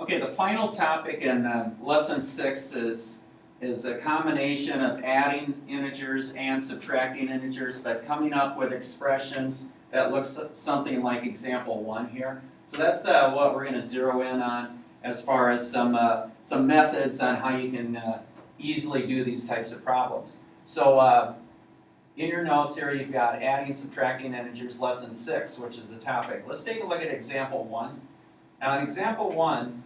Okay, the final topic in lesson 6 is a combination of adding integers and subtracting integers, but coming up with expressions that looks something like example 1 here. So that's what we're going to zero in on as far as some methods on how you can easily do these types of problems. So in your notes here you've got adding, subtracting integers, lesson 6, which is the topic. Let's take a look at example 1. Now in example 1,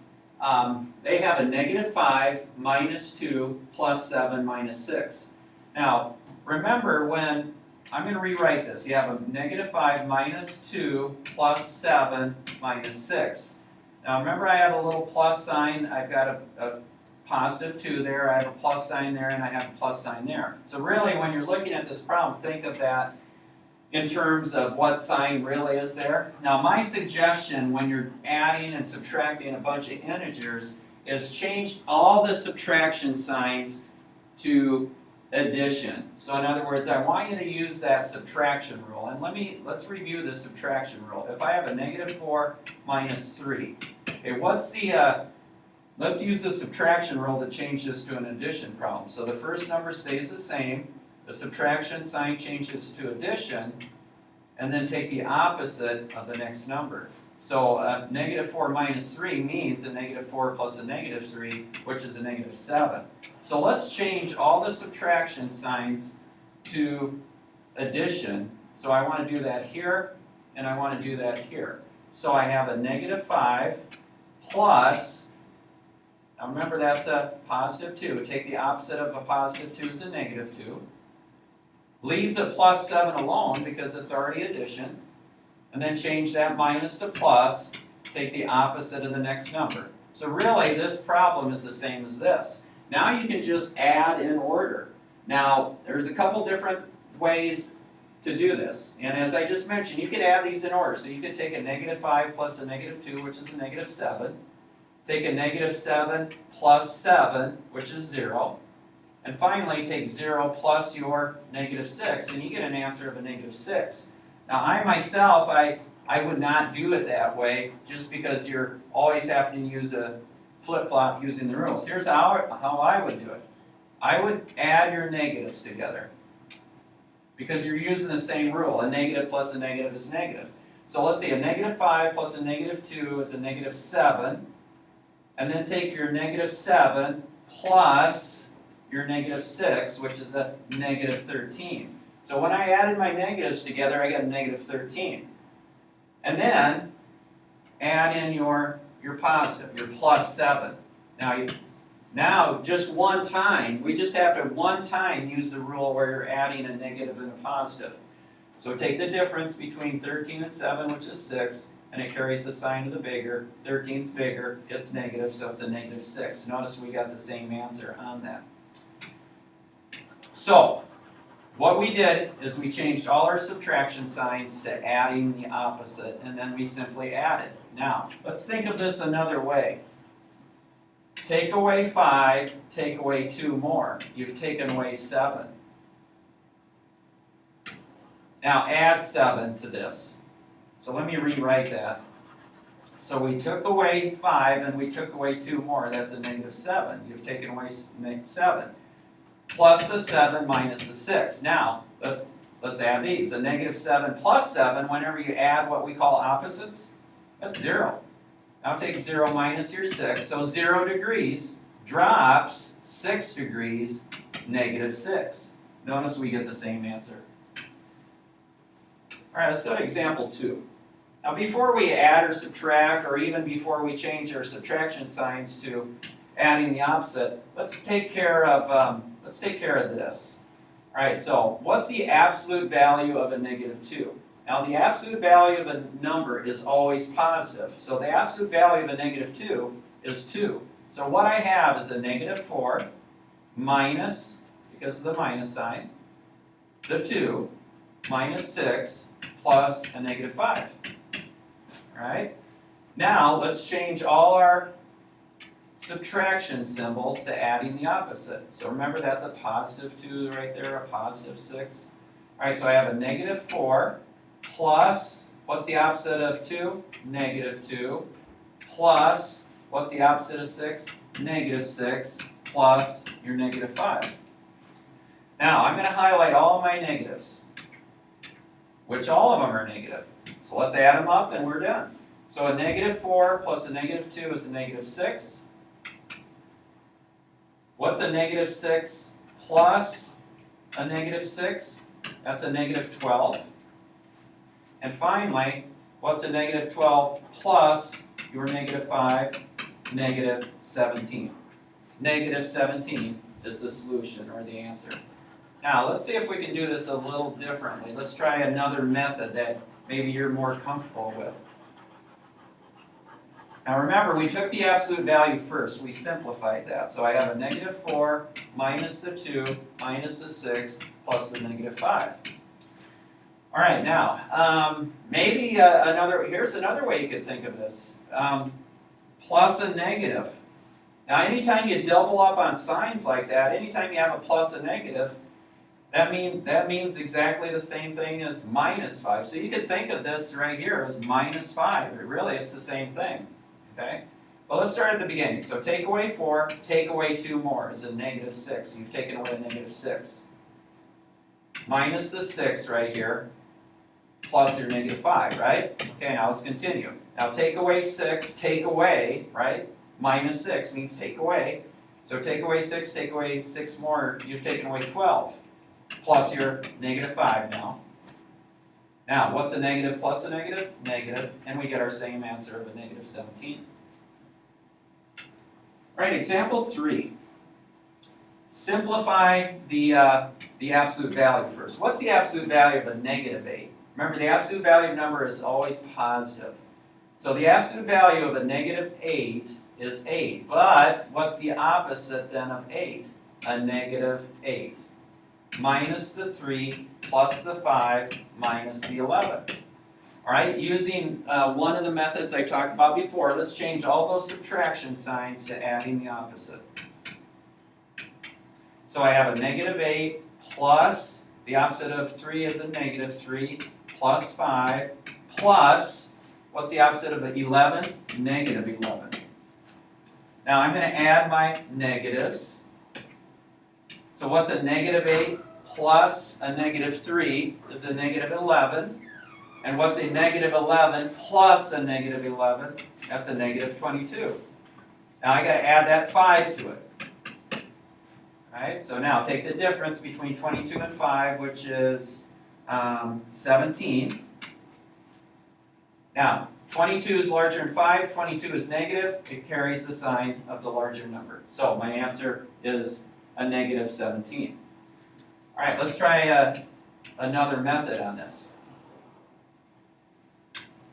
they have a -5, -2, plus 7, minus 6. Now, remember when, I'm going to rewrite this. You have a -5, -2, plus 7, minus 6. Now remember I have a little plus sign. I've got a positive 2 there, I have a plus sign there, and I have a plus sign there. So really when you're looking at this problem, think of that in terms of what sign really is there. Now my suggestion when you're adding and subtracting a bunch of integers is change all the subtraction signs to addition. So in other words, I want you to use that subtraction rule. And let's review the subtraction rule. If I have a -4 minus 3, okay, let's use the subtraction rule to change this to an addition problem. So the first number stays the same. The subtraction sign changes to addition, and then take the opposite of the next number. So -4 minus 3 means a -4 plus a -3, which is a -7. So let's change all the subtraction signs to addition. So I want to do that here, and I want to do that here. So I have a -5 plus, now remember that's a positive 2. Take the opposite of a positive 2 is a -2. Leave the plus 7 alone because it's already addition. And then change that minus to plus. Take the opposite of the next number. So really this problem is the same as this. Now you can just add in order. Now there's a couple different ways to do this. And as I just mentioned, you could add these in order. So you could take a -5 plus a -2, which is a -7. Take a -7 plus 7, which is 0. And finally, take 0 plus your -6, and you get an answer of a -6. Now, I myself, I would not do it that way, just because you're always having to use a flip-flop using the rules. Here's how I would do it. I would add your negatives together, because you're using the same rule. A negative plus a negative is negative. So let's see, a -5 plus a -2 is a -7. And then take your -7 plus your -6, which is a -13. So when I added my negatives together, I got a -13. And then add in your positive, your plus 7. Now just one time, we just have to one time use the rule where you're adding a negative and a positive. So take the difference between 13 and 7, which is 6, and it carries the sign of the bigger. 13's bigger, it's negative, so it's a -6. Notice we got the same answer on that. So, what we did is we changed all our subtraction signs to adding the opposite, and then we simply added. Now, let's think of this another way. Take away 5, take away 2 more. You've taken away 7. Now add 7 to this. So let me rewrite that. So we took away 5 and we took away 2 more. That's a -7. You've taken away 7. Plus the 7 minus the 6. Now, let's add these. A -7 plus 7, whenever you add what we call opposites, that's 0. Now take 0 minus your 6. So 0 degrees drops 6 degrees, -6. Notice we get the same answer. All right, let's go to example 2. Now before we add or subtract, or even before we change our subtraction signs to adding the opposite, let's take care of this. All right, so what's the absolute value of a -2? Now the absolute value of a number is always positive. So the absolute value of a -2 is 2. So what I have is a -4 minus, because of the minus sign, the 2 minus 6 plus a -5. All right? Now let's change all our subtraction symbols to adding the opposite. So remember that's a +2 right there, a +6. All right, so I have a -4 plus, what's the opposite of 2? -2 plus, What's the opposite of 6? Negative 6 plus your negative 5. Now, I'm going to highlight all my negatives, which all of them are negative. So let's add them up and we're done. So a negative 4 plus a negative 2 is a negative 6. What's a negative 6 plus a negative 6? That's a negative 12. And finally, what's a negative 12 plus your negative 5? Negative 17. Negative 17 is the solution or the answer. Now, let's see if we can do this a little differently. Let's try another method that maybe you're more comfortable with. Now remember, we took the absolute value first. We simplified that. So I have a negative 4 minus the 2 minus the 6 plus the negative 5. All right, now, maybe here's another way you could think of this. Plus a negative. Now, anytime you double up on signs like that, anytime you have a plus a negative, that means exactly the same thing as minus 5. So you could think of this right here as minus 5. Really, it's the same thing. Okay? But let's start at the beginning. So take away 4, take away 2 more is a negative 6. You've taken away a negative 6. Minus the 6 right here, plus your negative 5, right? Okay, now let's continue. Now take away 6, take away, right? Minus 6 means take away. So take away 6 more, you've taken away 12. Plus your negative 5 now. Now, what's a negative plus a negative? Negative, and we get our same answer of a negative 17. All right, example 3. Simplify the absolute value first. What's the absolute value of a negative 8? Remember, the absolute value number is always positive. So the absolute value of a negative 8 is 8. But what's the opposite then of 8? A negative 8. Minus the 3 plus the 5 minus the 11. All right, using one of the methods I talked about before, let's change all those subtraction signs to adding the opposite. So I have a negative 8 plus, the opposite of 3 is a negative 3, plus 5, plus, what's the opposite of 11? Negative 11. Now I'm going to add my negatives. So what's a negative 8 plus a negative 3 is a negative 11. And what's a negative 11 plus a negative 11? That's a negative 22. Now I got to add that 5 to it. All right, so now take the difference between 22 and 5, which is 17. Now, 22 is larger than 5, 22 is negative, it carries the sign of the larger number. So my answer is a negative 17. All right, let's try another method on this.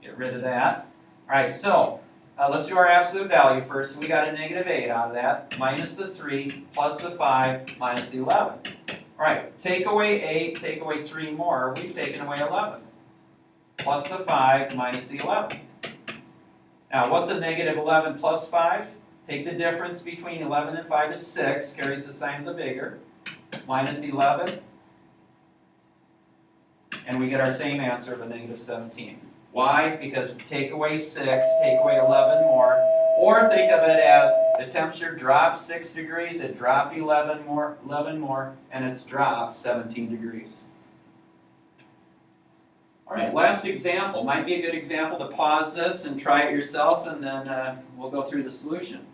Get rid of that. All right, so let's do our absolute value first. We got a negative 8 out of that, minus the 3, plus the 5, minus the 11. All right, take away 8, take away 3 more. We've taken away 11. Plus the 5, minus the 11. Now, what's a negative 11 plus 5? Take the difference between 11 and 5 is 6, carries the sign of the bigger, minus 11. And we get our same answer of a negative 17. Why? Because take away 6, take away 11 more, or think of it as the temperature dropped 6 degrees, it dropped 11 more, and it's dropped 17 degrees. All right, last example. Might be a good example to pause this and try it yourself, and then we'll go through the solution.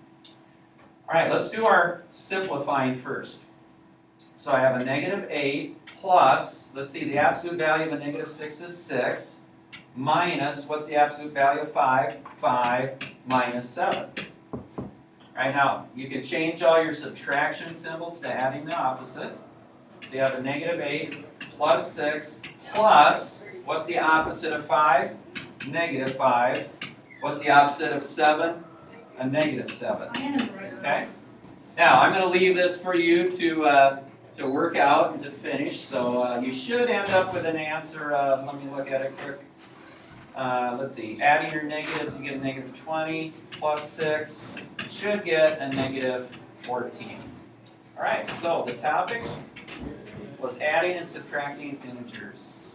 All right, let's do our simplifying first. So I have a negative 8 plus, let's see, the absolute value of a negative 6 is 6. Minus, what's the absolute value of 5? 5 minus 7. All right, now, you can change all your subtraction symbols to adding the opposite. So you have a negative 8 plus 6 plus, what's the opposite of 5? Negative 5. What's the opposite of 7? A negative 7. Okay? Now, I'm going to leave this for you to work out and to finish. So you should end up with an answer of, let me look at it quick. Let's see, adding your negatives, you get a negative 20 plus 6, should get a negative 14. All right, so the topic was adding and subtracting integers.